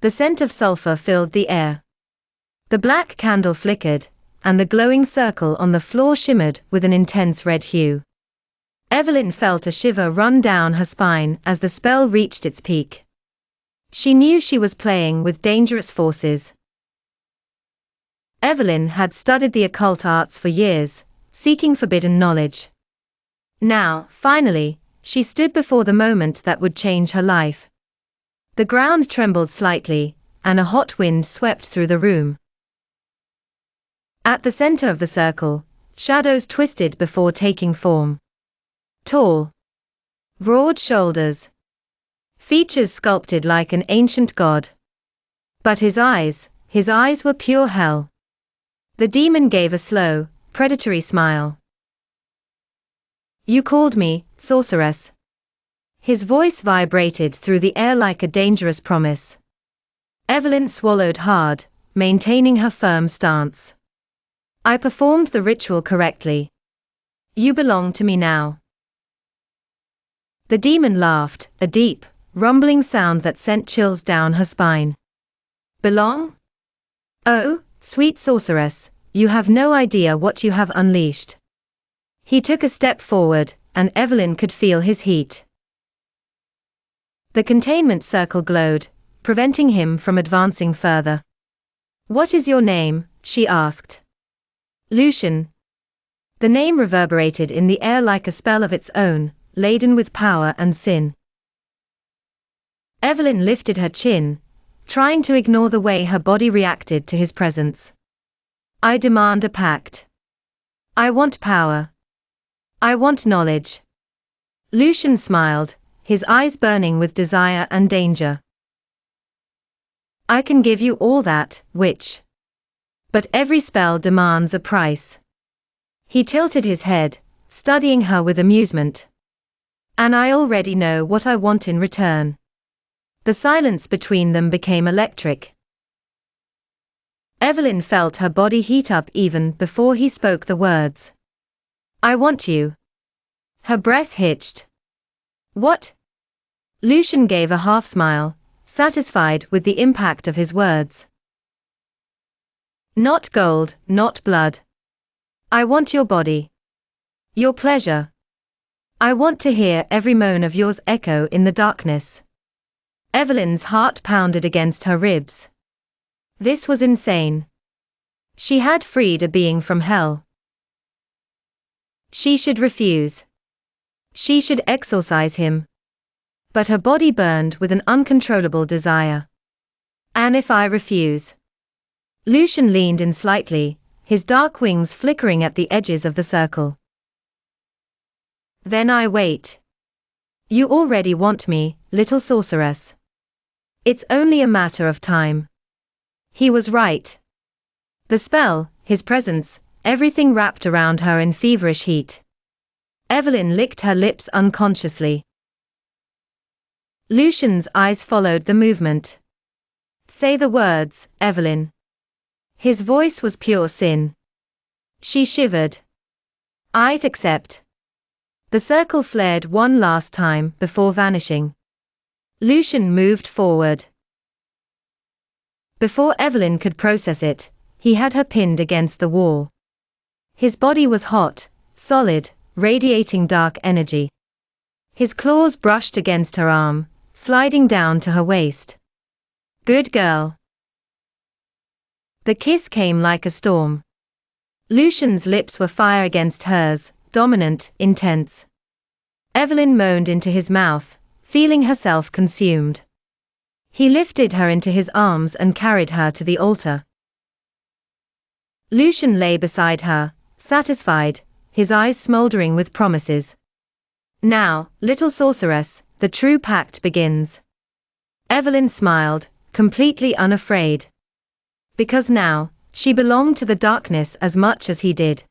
The scent of sulfur filled the air. The black candle flickered, and the glowing circle on the floor shimmered with an intense red hue. Evelyn felt a shiver run down her spine as the spell reached its peak. She knew she was playing with dangerous forces. Evelyn had studied the occult arts for years, seeking forbidden knowledge. Now, finally, she stood before the moment that would change her life. The ground trembled slightly, and a hot wind swept through the room. At the center of the circle, shadows twisted before taking form. Tall, broad shoulders, features sculpted like an ancient god. But his eyes were pure hell. The demon gave a slow, predatory smile. "You called me, Sorceress." His voice vibrated through the air like a dangerous promise. Evelyn swallowed hard, maintaining her firm stance. "I performed the ritual correctly. You belong to me now." The demon laughed, a deep, rumbling sound that sent chills down her spine. "Belong? Oh, sweet sorceress, you have no idea what you have unleashed." He took a step forward, and Evelyn could feel his heat. The containment circle glowed, preventing him from advancing further. "What is your name?" she asked. "Lucian." The name reverberated in the air like a spell of its own, laden with power and sin. Evelyn lifted her chin, trying to ignore the way her body reacted to his presence. "I demand a pact. I want power. I want knowledge." Lucian smiled, his eyes burning with desire and danger. "I can give you all that, witch. But every spell demands a price." He tilted his head, studying her with amusement. "And I already know what I want in return." The silence between them became electric. Evelyn felt her body heat up even before he spoke the words. "I want you." Her breath hitched. "What?" Lucian gave a half smile, satisfied with the impact of his words. "Not gold, not blood. I want your body. Your pleasure. I want to hear every moan of yours echo in the darkness." Evelyn's heart pounded against her ribs. This was insane. She had freed a being from hell. She should refuse. She should exorcise him. But her body burned with an uncontrollable desire. "And if I refuse?" Lucian leaned in slightly, his dark wings flickering at the edges of the circle. "Then I wait. You already want me, little sorceress. It's only a matter of time." He was right. The spell, his presence, everything wrapped around her in feverish heat. Evelyn licked her lips unconsciously. Lucian's eyes followed the movement. "Say the words, Evelyn." His voice was pure sin. She shivered. "I accept." The circle flared one last time before vanishing. Lucian moved forward. Before Evelyn could process it, he had her pinned against the wall. His body was hot, solid, radiating dark energy. His claws brushed against her arm, sliding down to her waist. "Good girl." The kiss came like a storm. Lucian's lips were fire against hers, dominant, intense. Evelyn moaned into his mouth, feeling herself consumed. He lifted her into his arms and carried her to the altar. Lucian lay beside her, satisfied, his eyes smoldering with promises. "Now, little sorceress, the true pact begins." Evelyn smiled, completely unafraid. Because now, she belonged to the darkness as much as he did.